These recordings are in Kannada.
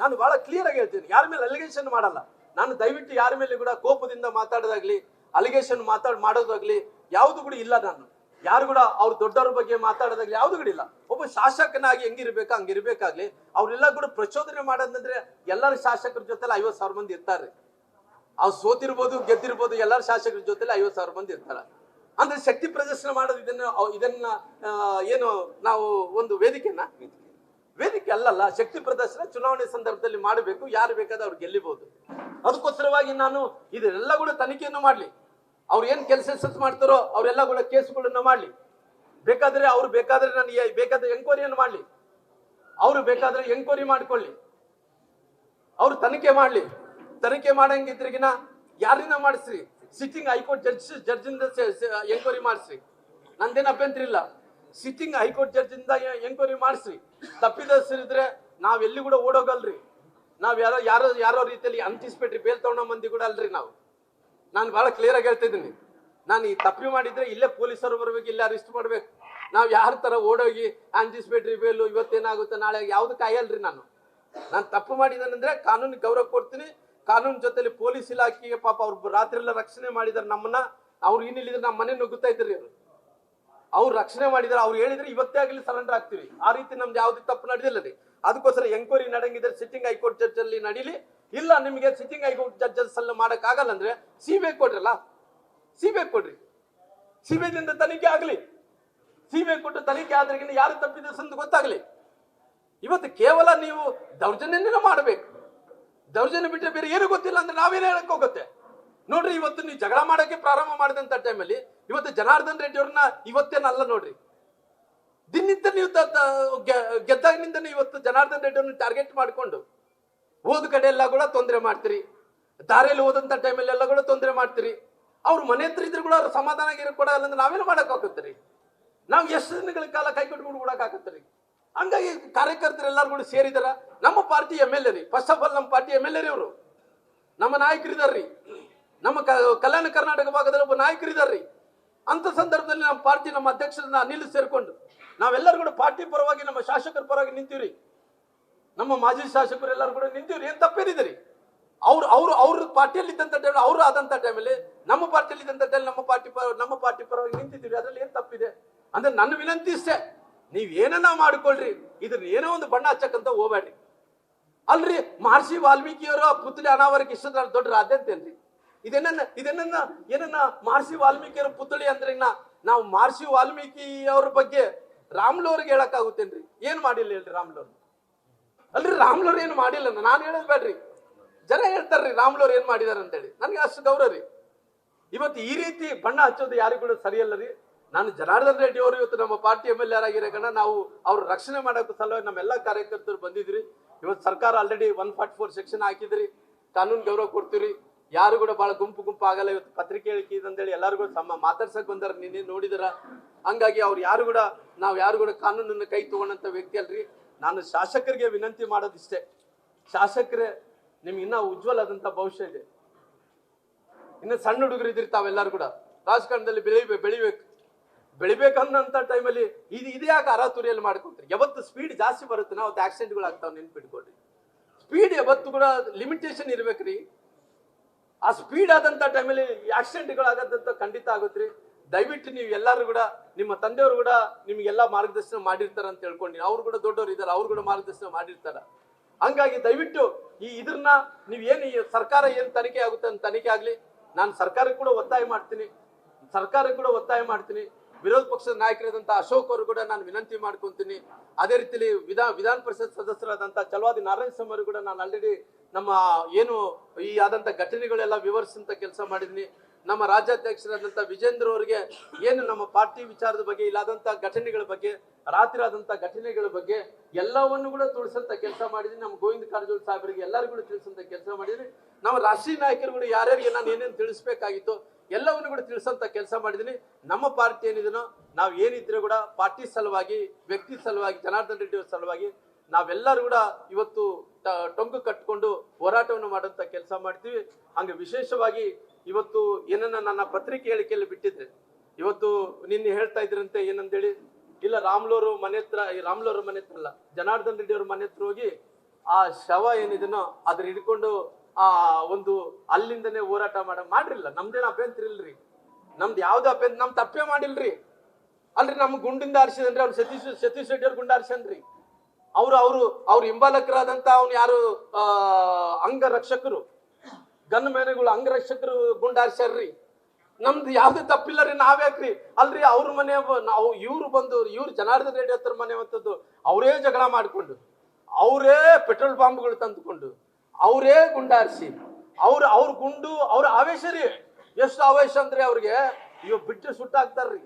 ನಾನು ಬಹಳ ಕ್ಲಿಯರ್ ಆಗಿ ಹೇಳ್ತೀನಿ, ಯಾರ ಮೇಲೆ ಅಲಿಗೇಷನ್ ಮಾಡಲ್ಲ ನಾನು. ದಯವಿಟ್ಟು ಯಾರ ಮೇಲೆ ಕೂಡ ಕೋಪದಿಂದ ಮಾತಾಡೋದಾಗ್ಲಿ, ಅಲಿಗೇಷನ್ ಮಾಡೋದಾಗ್ಲಿ ಯಾವುದು ಕೂಡ ಇಲ್ಲ. ನಾನು ಯಾರು ಕೂಡ ಅವ್ರ ದೊಡ್ಡವ್ರ ಬಗ್ಗೆ ಮಾತಾಡೋದಾಗ್ಲಿ ಯಾವ್ದು ಕೂಡ ಇಲ್ಲ. ಒಬ್ಬ ಶಾಸಕನಾಗಿ ಹೆಂಗಿರ್ಬೇಕು ಹಂಗಿರ್ಬೇಕಾಗ್ಲಿ. ಅವ್ರೆಲ್ಲ ಕೂಡ ಪ್ರಚೋದನೆ ಮಾಡೋದಂದ್ರೆ ಎಲ್ಲರ ಶಾಸಕರ ಜೊತೆಲಿ 50,000 ಮಂದಿ ಇರ್ತಾರೆ. ಅವ್ರು ಸೋತಿರ್ಬೋದು ಗೆದ್ದಿರ್ಬೋದು, ಎಲ್ಲರ ಶಾಸಕರ ಜೊತೆಲಿ 50,000 ಮಂದಿ ಇರ್ತಾರೆ. ಅಂದ್ರೆ ಶಕ್ತಿ ಪ್ರದರ್ಶನ ಮಾಡೋದು ಇದನ್ನ ಏನು ನಾವು ಒಂದು ವೇದಿಕೆ ಅಲ್ಲಲ್ಲ. ಶಕ್ತಿ ಪ್ರದರ್ಶನ ಚುನಾವಣೆ ಸಂದರ್ಭದಲ್ಲಿ ಮಾಡಬೇಕು, ಯಾರು ಬೇಕಾದ್ರೆ ಅವ್ರು ಗೆಲ್ಲಿಬಹುದು. ಅದಕ್ಕೋಸ್ಕರವಾಗಿ ನಾನು ಇದೆಲ್ಲ ಕೂಡ ತನಿಖೆಯನ್ನು ಮಾಡ್ಲಿ. ಅವ್ರು ಏನ್ ಕೆಲಸ ಮಾಡ್ತಾರೋ ಅವರೆಲ್ಲ ಕೂಡ ಕೇಸ್ಗಳನ್ನ ಮಾಡ್ಲಿ. ಬೇಕಾದ್ರೆ ನಾನು ಬೇಕಾದ್ರೆ ಎಂಕ್ವೈರಿಯನ್ನು ಮಾಡ್ಲಿ. ಅವರು ಬೇಕಾದ್ರೆ ಎಂಕ್ವೈರಿ ಮಾಡ್ಕೊಳ್ಳಿ, ಅವ್ರು ತನಿಖೆ ಮಾಡ್ಲಿ. ತನಿಖೆ ಮಾಡಂಗಿದ್ರಿಗಿನ ಯಾರಿಂದ ಮಾಡಿಸ್ರಿ, ಸಿಟ್ಟಿಂಗ್ ಹೈಕೋರ್ಟ್ ಜಡ್ಜಿಂದ ಎಂಕ್ವೈರಿ ಮಾಡಿಸ್ರಿ, ನಂದೇನು ಅಭ್ಯಂತರ ಇಲ್ಲ. ಸಿಟ್ಟಿಂಗ್ ಹೈಕೋರ್ಟ್ ಜಡ್ಜಿಂದ ಎಂಕ್ವೈರಿ ಮಾಡಿಸ್ರಿ. ತಪ್ಪಿದ್ರೆ ನಾವೆಲ್ಲಿ ಕೂಡ ಓಡೋಗಲ್ರಿ. ನಾವ್ ಯಾರೋ ರೀತಿಯಲ್ಲಿ ಅಂಟಿಸ್ಬಿಟ್ರಿ ಬೇಲ್ ತಗೊಂಡ ಮಂದಿ ಕೂಡ ಅಲ್ರಿ ನಾವು. ನಾನು ಬಹಳ ಕ್ಲಿಯರ್ ಆಗಿ ಹೇಳ್ತಾ ಇದ್ದೀನಿ. ನಾನು ಈ ತಪ್ಪು ಮಾಡಿದ್ರೆ ಇಲ್ಲೇ ಪೊಲೀಸರು ಬರ್ಬೇಕು, ಇಲ್ಲೇ ಅರೆಸ್ಟ್ ಮಾಡ್ಬೇಕು. ನಾವ್ ಯಾರ ತರ ಓಡೋಗಿ ಅಂಟಿಸ್ಬಿಟ್ರಿ ಬೇಲು ಇವತ್ತೇನಾಗುತ್ತೆ ನಾಳೆ ಯಾವ್ದು ಕಾಯಲ್ರಿ. ನಾನು ತಪ್ಪು ಮಾಡಿದಾನಂದ್ರೆ ಕಾನೂನಿಗೆ ಗೌರವ ಕೊಡ್ತೀನಿ. ಕಾನೂನು ಜೊತೆಲಿ ಪೊಲೀಸ್ ಇಲಾಖೆಗೆ ಪಾಪ ಅವ್ರು ರಾತ್ರಿ ಎಲ್ಲ ರಕ್ಷಣೆ ಮಾಡಿದಾರೆ ನಮ್ಮನ್ನ. ಅವ್ರು ಏನಿಲ್ಲಿದ್ರೆ ನಮ್ಮ ಮನೆ ನುಗ್ಗುತ್ತಾ ಇದ್ರಿ. ಅವ್ರು ರಕ್ಷಣೆ ಮಾಡಿದಾರೆ. ಅವ್ರು ಹೇಳಿದ್ರೆ ಇವತ್ತೇ ಆಗಲಿ ಸರೆಂಡರ್ ಆಗ್ತೀವಿ. ಆ ರೀತಿ ನಮ್ದು ಯಾವ್ದು ತಪ್ಪು ನಡೆದಿಲ್ಲ ರೀ. ಅದಕ್ಕೋಸ್ಕರ ಎಂಕ್ವೈರಿ ನಡೆಂಗಿದ್ರೆ ಸಿಟ್ಟಿಂಗ್ ಹೈಕೋರ್ಟ್ ಜಡ್ಜ್ ಅಲ್ಲಿ ನಡೀಲಿ. ಇಲ್ಲ ನಿಮಗೆ ಸಿಟ್ಟಿಂಗ್ ಹೈಕೋರ್ಟ್ ಜಡ್ಜಸ್ ಅಲ್ಲಿ ಮಾಡಕ್ ಆಗಲ್ಲ ಅಂದ್ರೆ ಸಿಬಿಐ ಕೊಡ್ರಲ್ಲ, ಸಿಬಿಐ ಕೊಡ್ರಿ. ಸಿಬಿಐದಿಂದ ತನಿಖೆ ಆಗ್ಲಿ. ಸಿಬಿಐ ಕೊಟ್ಟು ತನಿಖೆ ಆದ್ರೆ ಯಾರು ತಪ್ಪಿದ ಸಂದು ಗೊತ್ತಾಗ್ಲಿ. ಇವತ್ತು ಕೇವಲ ನೀವು ದೌರ್ಜನ್ಯನೇ ಮಾಡಬೇಕು. ದೌರ್ಜನ್ಯ ಬಿಟ್ಟರೆ ಬೇರೆ ಏನು ಗೊತ್ತಿಲ್ಲ ಅಂದ್ರೆ ನಾವೇನು ಹೇಳಕ್ ಹೋಗುತ್ತೆ ನೋಡ್ರಿ. ಇವತ್ತು ನೀವು ಜಗಳ ಮಾಡಕ್ಕೆ ಪ್ರಾರಂಭ ಮಾಡಿದಂತ ಟೈಮಲ್ಲಿ ಇವತ್ತು ಜನಾರ್ದನ್ ರೆಡ್ಡಿ ಅವ್ರನ್ನ ಇವತ್ತೇನಲ್ಲ ನೋಡ್ರಿ. ದಿನನಿತ್ಯ ನೀವು ಗೆದ್ದಾಗಿನಿಂದನೇ ಇವತ್ತು ಜನಾರ್ದನ್ ರೆಡ್ಡಿ ಅವ್ರನ್ನ ಟಾರ್ಗೆಟ್ ಮಾಡ್ಕೊಂಡು ಓದ್ ಕಡೆ ಎಲ್ಲ ಕೂಡ ತೊಂದರೆ ಮಾಡ್ತೀರಿ. ದಾರಿಯಲ್ಲಿ ಓದಂತ ಟೈಮಲ್ಲಿ ಎಲ್ಲ ಕೂಡ ತೊಂದರೆ ಮಾಡ್ತೀರಿ. ಅವ್ರ ಮನೆ ಹತ್ರ ಇದ್ರು ಕೂಡ ಅವ್ರು ಸಮಾಧಾನ ಕೊಡಲ್ಲ ಅಂದ್ರೆ ನಾವೇನು ಮಾಡಕ್ ಆಗುತ್ತೀರಿ. ನಾವು ಎಷ್ಟು ದಿನಗಳ ಕಾಲ ಕೈ ಕಟ್ಕೊಂಡು ಕೊಡಕ್ ಆಗುತ್ತೀರಿ. ಹಂಗಾಗಿ ಕಾರ್ಯಕರ್ತರು ಎಲ್ಲರೂ ಕೂಡ ಸೇರಿದಾರ. ನಮ್ಮ ಪಾರ್ಟಿ MLA ರೀ. ಫಸ್ಟ್ ಆಫ್ ಆಲ್ ನಮ್ಮ ಪಾರ್ಟಿ MLA ರೀ. ಅವರು ನಮ್ಮ ನಾಯಕರಿದಾರ್ರಿ. ನಮ್ಮ ಕಲ್ಯಾಣ ಕರ್ನಾಟಕ ಭಾಗದಲ್ಲಿ ಒಬ್ಬ ನಾಯಕರಿದಾರ್ರಿ. ಅಂತ ಸಂದರ್ಭದಲ್ಲಿ ನಮ್ಮ ಪಾರ್ಟಿ ನಮ್ಮ ಅಧ್ಯಕ್ಷರನ್ನ ಅನಿಲ್ ಸೇರ್ಕೊಂಡು ನಾವೆಲ್ಲರೂ ಕೂಡ ಪಾರ್ಟಿ ಪರವಾಗಿ ನಮ್ಮ ಶಾಸಕರ ಪರವಾಗಿ ನಿಂತೀವ್ರಿ. ನಮ್ಮ ಮಾಜಿ ಶಾಸಕರು ಎಲ್ಲರೂ ಕೂಡ ನಿಂತೀವ್ರಿ. ಏನ್ ತಪ್ಪೇನಿದೆ? ಅವ್ರ ಪಾರ್ಟಿಯಲ್ಲಿ ಇದ್ದಂತ ಟೈಮ್ ಅವರು ಆದಂತ ಟೈಮಲ್ಲಿ ನಮ್ಮ ಪಾರ್ಟಿಯಲ್ಲಿ ಇದ್ದಂತ ಟೈಮ್ ನಮ್ಮ ಪಾರ್ಟಿ ಪರವಾಗಿ ನಿಂತಿದ್ದೀವಿ. ಅದ್ರಲ್ಲಿ ಏನ್ ತಪ್ಪಿದೆ ಅಂದ್ರೆ ನನ್ನ ವಿನಂತಿ ಇಷ್ಟೇ, ನೀವ್ ಏನನ್ನ ಮಾಡ್ಕೊಳ್ರಿ, ಇದ್ರ ಏನೋ ಒಂದು ಬಣ್ಣ ಹಚ್ಚಕ್ಕಂತ ಹೋಗ್ಬೇಡ್ರಿ. ಅಲ್ರಿ ಮಹರ್ಷಿ ವಾಲ್ಮೀಕಿಯವರ ಪುತ್ಲಿ ಅನಾವರಕ್ಕೆ ಇಷ್ಟ ದೊಡ್ಡ ಆದ್ಯಂತೇನ್ರಿ? ಏನನ್ನ ಮಹರ್ಷಿ ವಾಲ್ಮೀಕಿಯವರ ಪುತ್ಳಿ ಅಂದ್ರೆ ನಾವು ಮಹರ್ಷಿ ವಾಲ್ಮೀಕಿ ಅವ್ರ ಬಗ್ಗೆ ರಾಮ್ಲವ್ರಿಗೆ ಹೇಳಕ್ ಆಗುತ್ತೇನ್ರಿ? ಏನ್ ಮಾಡಿಲ್ಲ ಹೇಳ್ರಿ ರಾಮ್ಲವ್ರು? ಅಲ್ರಿ ರಾಮ್ಲವ್ರು ಏನು ಮಾಡಿಲ್ಲ ನಾನು ಹೇಳೋದ್ ಬೇಡ್ರಿ. ಜನ ಹೇಳ್ತಾರ್ರಿ ರಾಮ್ಲವ್ರು ಏನ್ ಮಾಡಿದಾರ ಅಂತೇಳಿ. ನನ್ಗೆ ಅಷ್ಟು ಗೌರವ ರೀ. ಇವತ್ತು ಈ ರೀತಿ ಬಣ್ಣ ಹಚ್ಚೋದು ಯಾರಿಗೂ ಕೂಡ ಸರಿಯಲ್ಲ ರೀ. ನಾನು ಜನಾರ್ದನ್ ರೆಡ್ಡಿ ಅವರು ಇವತ್ತು ನಮ್ಮ ಪಾರ್ಟಿ MLA ಆಗಿರೋ ಕಾರಣ ನಾವು ಅವ್ರ ರಕ್ಷಣೆ ಮಾಡೋಕೆ ಸಲುವಾಗಿ ನಮ್ಮೆಲ್ಲ ಕಾರ್ಯಕರ್ತರು ಬಂದಿದ್ರಿ. ಇವತ್ತು ಸರ್ಕಾರ ಆಲ್ರೆಡಿ 144 ಸೆಕ್ಷನ್ ಹಾಕಿದ್ರಿ. ಕಾನೂನು ಗೌರವ ಕೊಡ್ತೀರಿ. ಯಾರು ಕೂಡ ಬಹಳ ಗುಂಪು ಆಗಲ್ಲ. ಇವತ್ತು ಪತ್ರಿಕೆ ಹೇಳಿಕೆ ಅಂತೇಳಿ ಎಲ್ಲರಿಗೂ ಮಾತಾಡ್ಸಕ್ ಬಂದಾರ, ನಿನ್ನೆ ನೋಡಿದಾರ. ಹಂಗಾಗಿ ಅವ್ರು ಯಾರು ಕೂಡ ಕಾನೂನನ್ನ ಕೈ ತಗೊಂಡಂತ ವ್ಯಕ್ತಿ ಅಲ್ರಿ. ನಾನು ಶಾಸಕರಿಗೆ ವಿನಂತಿ ಮಾಡೋದಿಷ್ಟೇ, ಶಾಸಕರೇ ನಿಮ್ಗೆ ಇನ್ನ ಉಜ್ವಲವಾದಂತ ಭವಿಷ್ಯ ಇದೆ. ಇನ್ನು ಸಣ್ಣ ಹುಡುಗರು ಇದ್ರಿ, ತಾವೆಲ್ಲರೂ ಕೂಡ ರಾಜಕಾರಣದಲ್ಲಿ ಬೆಳಿಬೇಕನ್ನಂತ ಟೈಮಲ್ಲಿ ಇದು ಯಾಕೆ ಅರಾತುರಿಯಲ್ಲಿ ಮಾಡ್ಕೊತೀರಿ? ಯಾವತ್ತು ಸ್ಪೀಡ್ ಜಾಸ್ತಿ ಬರುತ್ತೆ ನಾವು ಆಕ್ಸಿಡೆಂಟ್ಗಳು ಆಗ್ತಾವ, ನೆನ್ಪಿಟ್ಕೊಡ್ರಿ. ಸ್ಪೀಡ್ ಯಾವತ್ತು ಕೂಡ ಲಿಮಿಟೇಷನ್ ಇರ್ಬೇಕ್ರಿ. ಆ ಸ್ಪೀಡ್ ಆದಂತ ಟೈಮಲ್ಲಿ ಆಕ್ಸಿಡೆಂಟ್ಗಳು ಆಗದಂತ ಖಂಡಿತ ಆಗುತ್ತೆ. ದಯವಿಟ್ಟು ನೀವು ಎಲ್ಲರೂ ಕೂಡ ನಿಮ್ಮ ತಂದೆಯವರು ಕೂಡ ನಿಮ್ಗೆಲ್ಲ ಮಾರ್ಗದರ್ಶನ ಮಾಡಿರ್ತಾರ ಅಂತ ಹೇಳ್ಕೊಂಡು, ಅವ್ರು ಕೂಡ ದೊಡ್ಡವರು ಇದ್ದಾರೆ, ಅವ್ರು ಕೂಡ ಮಾರ್ಗದರ್ಶನ ಮಾಡಿರ್ತಾರ. ಹಂಗಾಗಿ ದಯವಿಟ್ಟು ಇದನ್ನ ನೀವೇನು ಸರ್ಕಾರ ಏನ್ ತನಿಖೆ ಆಗುತ್ತೆ ಅಂತ ತನಿಖೆ ಆಗ್ಲಿ. ನಾನು ಸರ್ಕಾರಕ್ಕೆ ಕೂಡ ಒತ್ತಾಯ ಮಾಡ್ತೀನಿ. ವಿರೋಧ ಪಕ್ಷದ ನಾಯಕರಾದಂತಹ ಅಶೋಕ್ ಅವರು ಕೂಡ ನಾನು ವಿನಂತಿ ಮಾಡ್ಕೊಂತೀನಿ. ಅದೇ ರೀತಿಯಲ್ಲಿ ವಿಧಾನ ಪರಿಷತ್ ಸದಸ್ಯರಾದಂತಹ ಚಲವಾದಿ ನಾರಾಯಣ ಸ್ವಾಮಿ ಅವರು ಕೂಡ ನಾನು ಆಲ್ರೆಡಿ ನಮ್ಮ ಏನು ಈ ಆದಂತ ಘಟನೆಗಳೆಲ್ಲ ವಿವರಿಸಂತ ಕೆಲಸ ಮಾಡಿದೀನಿ. ನಮ್ಮ ರಾಜ್ಯಾಧ್ಯಕ್ಷರಾದಂತಹ ವಿಜೇಂದ್ರ ಅವರಿಗೆ ಏನು ನಮ್ಮ ಪಾರ್ಟಿ ವಿಚಾರದ ಬಗ್ಗೆ, ಇಲ್ಲಾದಂತಹ ಘಟನೆಗಳ ಬಗ್ಗೆ, ರಾತ್ರಿ ಆದಂತಹ ಘಟನೆಗಳ ಬಗ್ಗೆ ಎಲ್ಲವನ್ನು ಕೂಡ ತಿಳಿಸಂತ ಕೆಲಸ ಮಾಡಿದೀನಿ. ನಮ್ಮ ಗೋವಿಂದ ಕಾರಜೋಳ ಸಾಹೇಬರಿಗೆ ಎಲ್ಲರಿಗೂ ಕೂಡ ತಿಳಿಸಂತ ಕೆಲಸ ಮಾಡಿದೀನಿ. ನಮ್ಮ ರಾಷ್ಟ್ರೀಯ ನಾಯಕರು ಕೂಡ ಯಾರ್ಯಾರಿಗೆ ನಾನು ಏನೇನು ತಿಳಿಸ್ಬೇಕಾಗಿತ್ತು ಎಲ್ಲವನ್ನು ಕೂಡ ತಿಳಿಸಂತ ಕೆಲಸ ಮಾಡಿದೀನಿ. ನಮ್ಮ ಪಾರ್ಟಿ ಏನಿದನೋ ನಾವು ಏನಿದ್ರೆ ಕೂಡ ಪಾರ್ಟಿ ಸಲುವಾಗಿ, ವ್ಯಕ್ತಿ ಸಲುವಾಗಿ, ಜನಾರ್ದನ್ ರೆಡ್ಡಿ ಅವರ ಸಲುವಾಗಿ ನಾವೆಲ್ಲರೂ ಕೂಡ ಇವತ್ತು ಟೊಂಕು ಕಟ್ಕೊಂಡು ಹೋರಾಟವನ್ನು ಮಾಡುವಂತ ಕೆಲಸ ಮಾಡ್ತೀವಿ. ಹಂಗೆ ವಿಶೇಷವಾಗಿ ಇವತ್ತು ಏನನ್ನ ನನ್ನ ಪತ್ರಿಕೆ ಹೇಳಿಕೆಯಲ್ಲಿ ಬಿಟ್ಟಿದ್ರೆ, ಇವತ್ತು ನಿನ್ನೆ ಹೇಳ್ತಾ ಇದ್ರಂತೆ ಏನಂತೇಳಿ, ಇಲ್ಲ ರಾಮ್ಲೋರ್ ಮನೆ ಹತ್ರ ಅಲ್ಲ, ಜನಾರ್ದನ್ ರೆಡ್ಡಿ ಅವ್ರ ಮನೆ ಹತ್ರ ಹೋಗಿ ಆ ಶವ ಏನಿದನೋ ಅದ್ರ ಹಿಡ್ಕೊಂಡು ಆ ಒಂದು ಅಲ್ಲಿಂದನೇ ಹೋರಾಟ ಮಾಡ್ರಿಲ್ಲ. ನಮ್ದೇನ ಅಭ್ಯಂತರ ಇಲ್ರಿ, ನಮ್ದು ಯಾವ್ದು ಅಭ್ಯಂತರ, ನಮ್ ತಪ್ಪೇ ಮಾಡಿಲ್ರಿ. ಅಲ್ರಿ ನಮ್ ಗುಂಡಿಂದ ಆರಿಸಿದನ್ರಿ ಅವ್ರು ಸತೀಶ್ ರೆಡ್ಡಿ ಅವ್ರ ಗುಂಡ ಆರಿಸನ್ರಿ. ಅವ್ರ ಹಿಂಬಾಲಕರಾದಂತ ಅವ್ನು ಯಾರು ಅಂಗರಕ್ಷಕರು, ಗನ್ ಮೇನೆಗಳು ಅಂಗರಕ್ಷಕರು ಗುಂಡಾರಿಸ್ಯಾರ್ರಿ. ನಮ್ದು ಯಾವ್ದು ತಪ್ಪಿಲ್ಲ ರೀ, ನಾವ್ಯಾಕ್ರಿ? ಅಲ್ರಿ ಅವ್ರ ಮನೆ ನಾವು ಇವ್ರು ಜನಾರ್ದನ್ ರೆಡ್ಡಿ ಹತ್ರ ಮನೆ ಹೊತ್ತದ್ದು ಅವರೇ ಜಗಳ ಮಾಡ್ಕೊಂಡು, ಅವರೇ ಪೆಟ್ರೋಲ್ ಬಾಂಬ್ಗಳು ತಂದುಕೊಂಡು, ಅವರೇ ಗುಂಡಾರಿಸಿ, ಅವ್ರ ಗುಂಡು ಅವ್ರ ಆವೇಶ ರೀ. ಎಷ್ಟು ಆವೇಶ ಅಂದ್ರೆ ಅವ್ರಿಗೆ ಇವ್ ಬಿಟ್ಟು ಸುಟ್ಟಾಕ್ತಾರ್ರಿ.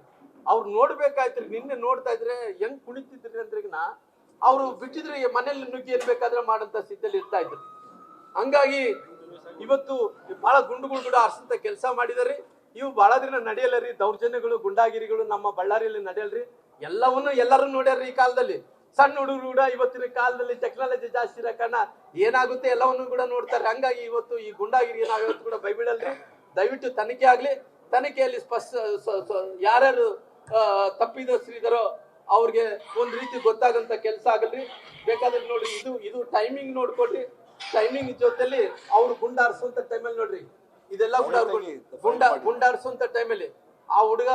ಅವ್ರು ನೋಡ್ಬೇಕಾಯ್ತ್ರಿ, ನಿನ್ನೆ ನೋಡ್ತಾ ಇದ್ರೆ ಹೆಂಗ್ ಕುಣಿತಿದ್ರಿ ಅಂದ್ರೆ ಅವ್ರು ಬಿಟ್ಟಿದ್ರೆ ಮನೇಲಿ ನುಗ್ಗಿ ಏನ್ ಬೇಕಾದ್ರೆ ಮಾಡಂತ ಸ್ಥಿತಿಯಲ್ಲಿ ಇರ್ತಾ ಇದ್ರು. ಹಂಗಾಗಿ ಇವತ್ತು ಬಹಳ ಗುಂಡುಗಳು ಕೂಡ ಅರ್ಸಂತ ಕೆಲಸ ಮಾಡಿದಾರೆ. ಇವು ಬಹಳ ದಿನ ನಡೆಯಲ್ಲ ರೀ, ದೌರ್ಜನ್ಯಗಳು ಗುಂಡಾಗಿರಿಗಳು ನಮ್ಮ ಬಳ್ಳಾರಿಯಲ್ಲಿ ನಡೆಯಲ್ರಿ. ಎಲ್ಲರೂ ನೋಡ್ಯಾರ್ರಿ ಈ ಕಾಲದಲ್ಲಿ. ಸಣ್ಣ ಹುಡುಗರು ಕೂಡ ಇವತ್ತಿನ ಕಾಲದಲ್ಲಿ ಟೆಕ್ನಾಲಜಿ ಜಾಸ್ತಿ ಇರೋ ಕಾರಣ ಏನಾಗುತ್ತೆ ಎಲ್ಲವನ್ನು ಕೂಡ ನೋಡ್ತಾರೆ. ಹಂಗಾಗಿ ಇವತ್ತು ಈ ಗುಂಡಾಗಿರಿಗೆ ನಾವು ಇವತ್ತು ಕೂಡ ಬೈಬಿಡಲ್ರಿ. ದಯವಿಟ್ಟು ತನಿಖೆ ಆಗ್ಲಿ, ತನಿಖೆಯಲ್ಲಿ ಯಾರ್ಯಾರು ತಪ್ಪಿದಸ್ಥರಿದಾರೋ ಅವ್ರಿಗೆ ಒಂದ್ ರೀತಿ ಗೊತ್ತಾಗಂತ ಕೆಲಸ ಆಗಲ್ರಿ. ಬೇಕಾದ್ರೆ ನೋಡ್ರಿ, ಇದು ಟೈಮಿಂಗ್ ನೋಡ್ಕೊಡ್ರಿ. ಟೈಮಿಂಗ್ ಜೊತೆಲಿ ಅವ್ರು ಗುಂಡಾರಿಸುವಂತ ಟೈಮಲ್ಲಿ ನೋಡ್ರಿ, ಇದೆಲ್ಲ ಕೂಡ ಗುಂಡಾರಿಸುವಂತ ಟೈಮಲ್ಲಿ ಆ ಹುಡುಗ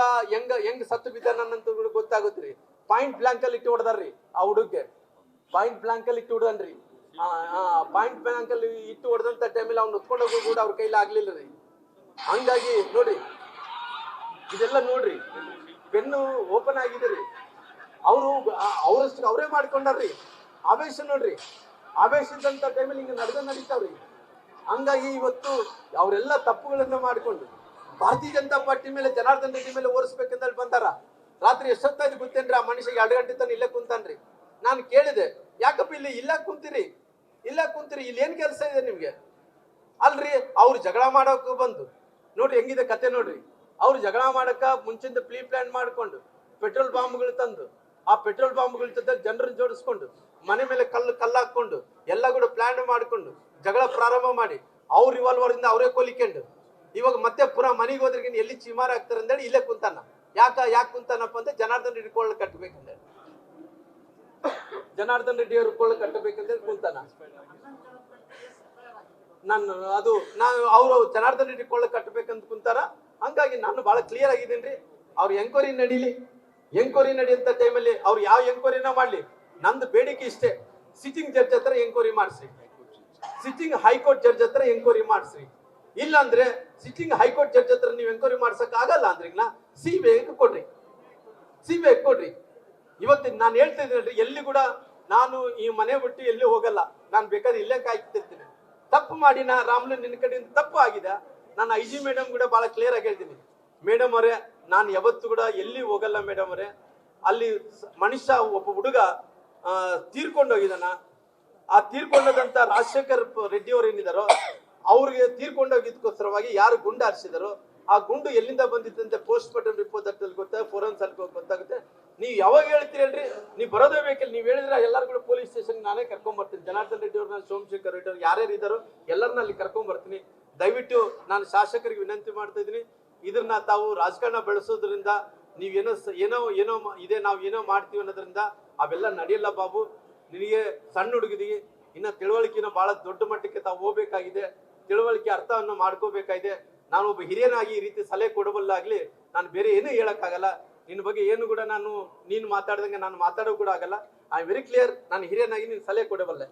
ಹೆಂಗ್ ಸತ್ತು ಬಿದ್ದಾನಂತ ಗೊತ್ತಾಗುತ್ತ್ರಿ. ಪಾಯಿಂಟ್ ಬ್ಲಾಂಕ್ ಅಲ್ಲಿ ಇಟ್ಟು ಹೊಡೆದಾರ್ರಿ ಆ ಹುಡುಗ್ಗೆ, ಪಾಯಿಂಟ್ ಬ್ಲಾಂಕ್ ಅಲ್ಲಿ ಇಟ್ಟು ಹೊಡೆದನ್ರಿ. ಪಾಯಿಂಟ್ ಬ್ಲಾಂಕ್ ಅಲ್ಲಿ ಇಟ್ಟು ಹೊಡೆದಂತ ಟೈಮಲ್ಲಿ ಅವ್ನು ಹೊತ್ಕೊಂಡೋಗು ಕೂಡ ಅವ್ರ ಕೈಲಿ ಆಗ್ಲಿಲ್ಲ ರೀ. ಹಂಗಾಗಿ ನೋಡ್ರಿ, ಇದೆಲ್ಲ ನೋಡ್ರಿ, ಪೆನ್ನು ಓಪನ್ ಆಗಿದೆ ರೀ. ಅವರಷ್ಟು ಅವರೇ ಮಾಡ್ಕೊಂಡಾರ್ರಿ. ಆವೇಶ ನೋಡ್ರಿ, ಆವೇಶದಂತ ಟೈಮಲ್ಲಿ ಹಿಂಗೆ ನಡೀತಾವ್ರಿ. ಹಂಗಾಗಿ ಇವತ್ತು ಅವರೆಲ್ಲ ತಪ್ಪುಗಳನ್ನ ಮಾಡಿಕೊಂಡು ಭಾರತೀಯ ಜನತಾ ಪಾರ್ಟಿ ಮೇಲೆ ಜನಾರ್ದನ್ ರೆಡ್ಡಿ ಮೇಲೆ ಓಡಿಸ್ಬೇಕಂತ ಬಂದಾರ. ರಾತ್ರಿ ಎಷ್ಟೊತ್ತಾಯ್ತು ಗೊತ್ತೇನ್ರಿ? ಆ ಮನುಷ್ಯ 2 ಗಂಟೆ ತನಕ ಇಲ್ಲೇ ಕುಂತಾನ್ರಿ. ನಾನು ಕೇಳಿದೆ, ಯಾಕಪ್ಪ ಇಲ್ಲ ಕುಂತೀರಿ, ಇಲ್ಲಿ ಏನ್ ಕೆಲಸ ಇದೆ ನಿಮ್ಗೆ? ಅಲ್ರಿ, ಅವ್ರು ಜಗಳ ಮಾಡೋಕೆ ಬಂದು ನೋಡ್ರಿ ಹೆಂಗಿದೆ ಕತೆ ನೋಡ್ರಿ. ಅವ್ರು ಜಗಳ ಮಾಡಕ ಮುಂಚಿಂದ ಪ್ಲಾನ್ ಮಾಡ್ಕೊಂಡು ಪೆಟ್ರೋಲ್ ಬಾಂಬ್ಗಳು ತಂದು, ಆ ಪೆಟ್ರೋಲ್ ಬಾಂಬ್ಗಳ ಜೊತೆ ಜನರನ್ನ ಜೋಡಿಸ್ಕೊಂಡು, ಮನೆ ಮೇಲೆ ಕಲ್ಲು ಹಾಕೊಂಡು ಎಲ್ಲ ಕೂಡ ಪ್ಲಾನ್ ಮಾಡ್ಕೊಂಡು ಜಗಳ ಪ್ರಾರಂಭ ಮಾಡಿ ಅವ್ರ ರಿವಾಲ್ವರ್ ಇಂದ ಅವರೇ ಕೊಲಿಕೊಂಡು ಇವಾಗ ಮತ್ತೆ ಪುನಃ ಮನೆಗೆ ಹೋದ್ರಿಗೆ ಎಲ್ಲಿ ಚಿಮಾರ ಆಗ್ತಾರೆ ಅಂತೇಳಿ ಇಲ್ಲೇ ಕುಂತಾನ. ಯಾಕೆ ಕುಂತಾನಪ್ಪ ಅಂದ್ರೆ ಜನಾರ್ದನ್ ರೆಡ್ಡಿ ಕೊಳ್ಳ ಕಟ್ಟಬೇಕಂದ್ರೆ, ಜನಾರ್ದನ್ ರೆಡ್ಡಿ ಅವ್ರ ಕೊಳ್ಳ ಕಟ್ಟಬೇಕಂದ್ರೆ ಕುಂತಾನ. ಅವರು ಜನಾರ್ದನ್ ರೆಡ್ಡಿ ಕೊಳ್ಳ ಕಟ್ಟಬೇಕಂತ ಕುಂತಾರ. ಹಂಗಾಗಿ ನಾನು ಬಹಳ ಕ್ಲಿಯರ್ ಆಗಿದ್ದೇನ್ರಿ. ಅವ್ರ ಎಂಕ್ವೈರಿ ನಡೆಯುವಂತ ಟೈಮಲ್ಲಿ ಅವ್ರು ಯಾವ ಎಂಕ್ವೈರಿನ ಮಾಡ್ಲಿ, ನಂದು ಬೇಡಿಕೆ ಇಷ್ಟೇ, ಸಿಟ್ಟಿಂಗ್ ಜಡ್ಜ್ ಹತ್ರ ಎಂಕ್ವೈರಿ ಮಾಡಿಸ್ರಿ, ಸಿಟ್ಟಿಂಗ್ ಹೈಕೋರ್ಟ್ ಜಡ್ಜ್ ಹತ್ರ ಎಂಕ್ವೈರಿ ಮಾಡಿಸ್ರಿ. ಇಲ್ಲ ಅಂದ್ರೆ ಸಿಟ್ಟಿಂಗ್ ಹೈಕೋರ್ಟ್ ಜಡ್ಜ್ ಹತ್ರ ನೀವು ಎಂಕ್ವೈರಿ ಮಾಡ್ಸಕ್ ಆಗಲ್ಲ ಅಂದ್ರೆ ಸಿಬಿಐ ಕೊಡ್ರಿ. ಇವತ್ತು ನಾನು ಹೇಳ್ತಾ ಇದ್ದೀನಿ, ಎಲ್ಲಿ ಕೂಡ ನಾನು ಈ ಮನೆ ಬಿಟ್ಟು ಎಲ್ಲಿ ಹೋಗಲ್ಲ. ನಾನು ಬೇಕಾದ್ರೆ ಇಲ್ಲೇ ಕಾಯ್ತಿರ್ತೀನಿ. ತಪ್ಪು ಮಾಡಿನ ರಾಮ್ಲು, ನಿನ್ನ ಕಡೆಯಿಂದ ತಪ್ಪು ಆಗಿದೆ. ನಾನು IG ಮೇಡಮ್ ಕೂಡ ಬಹಳ ಕ್ಲಿಯರ್ ಆಗಿ ಹೇಳ್ತೀನಿ, ಮೇಡಮ್ ಅವರೇ ನಾನು ಯಾವತ್ತು ಕೂಡ ಎಲ್ಲಿ ಹೋಗಲ್ಲ ಮೇಡಮ್ ಅವರೇ. ಅಲ್ಲಿ ಮನುಷ್ಯ ಒಬ್ಬ ಹುಡುಗ ತೀರ್ಕೊಂಡೋಗಿದಾನ. ಆ ತೀರ್ಕೊಂಡದಂತ ರಾಜಶೇಖರ್ ರೆಡ್ಡಿ ಅವ್ರು ಏನಿದಾರೋ ಅವ್ರಿಗೆ ತೀರ್ಕೊಂಡೋಗಿದಕ್ಕೋಸ್ಕರವಾಗಿ ಯಾರು ಗುಂಡು ಹಾರಿಸಿದಾರೋ ಆ ಗುಂಡು ಎಲ್ಲಿಂದ ಬಂದಿತ್ತಂತೆ ಪೋಸ್ಟ್ ಮಾರ್ಟಮ್ ರಿಪೋರ್ಟ್ ಅಲ್ಲಿ ಗೊತ್ತಾಗುತ್ತೆ, ಫೋರೆನ್ಸ್ ಅಲ್ಲಿ ಗೊತ್ತಾಗುತ್ತೆ. ನೀವು ಯಾವಾಗ ಹೇಳ್ತೀರಿ ಹೇಳ್ರಿ, ನೀವು ಬರೋದೇ ಬೇಕಿಲ್ಲ. ನೀವು ಹೇಳಿದ್ರೆ ಎಲ್ಲರೂ ಕೂಡ ಪೊಲೀಸ್ ಸ್ಟೇಷನ್ ನಾನೇ ಕರ್ಕೊಂಡ್ ಬರ್ತೀನಿ. ಜನಾರ್ದನ್ ರೆಡ್ಡಿ ಅವ್ರನ್ನ, ಸೋಮಶೇಖರ್ ರೆಡ್ಡಿ ಅವ್ರು ಯಾರ್ಯಾರು ಇದ್ದಾರೋ ಎಲ್ಲರನ್ನ ಅಲ್ಲಿ ಕರ್ಕೊಂಡ್ ಬರ್ತೀನಿ. ದಯವಿಟ್ಟು ನಾನು ಶಾಸಕರಿಗೆ ವಿನಂತಿ ಮಾಡ್ತಾ ಇದ್ದೀನಿ, ಇದನ್ನ ತಾವು ರಾಜಕಾರಣ ಬೆಳೆಸೋದ್ರಿಂದ ನೀವೇನೋ ಏನೋ ಇದೆ, ನಾವು ಏನೋ ಮಾಡ್ತೀವಿ ಅನ್ನೋದ್ರಿಂದ ಅವೆಲ್ಲ ನಡೆಯಲ್ಲ ಬಾಬು. ನಿನಗೆ ಸಣ್ಣ ಹುಡುಗಿದಿಗೆ ಇನ್ನ ತಿಳುವಳಿಕೆನ ಬಹಳ ದೊಡ್ಡ ಮಟ್ಟಕ್ಕೆ ತಾವು ಹೋಗ್ಬೇಕಾಗಿದೆ. ತಿಳುವಳಿಕೆ ಅರ್ಥವನ್ನು ಮಾಡ್ಕೋಬೇಕಾಗಿದೆ. ನಾನು ಒಬ್ಬ ಹಿರಿಯನಾಗಿ ಈ ರೀತಿ ಸಲಹೆ ಕೊಡಬಲ್ಲಾಗ್ಲಿ, ನಾನು ಬೇರೆ ಏನೂ ಹೇಳಕ್ಕಾಗಲ್ಲ. ನಿನ್ನ ಬಗ್ಗೆ ಏನು ಕೂಡ ನೀನು ಮಾತಾಡ್ದಂಗೆ ನಾನು ಮಾತಾಡೋ ಕೂಡ ಆಗಲ್ಲ. I am very clear. ನಾನು ಹಿರಿಯನಾಗಿ ನೀನು ಸಲಹೆ ಕೊಡಬಲ್ಲೆ.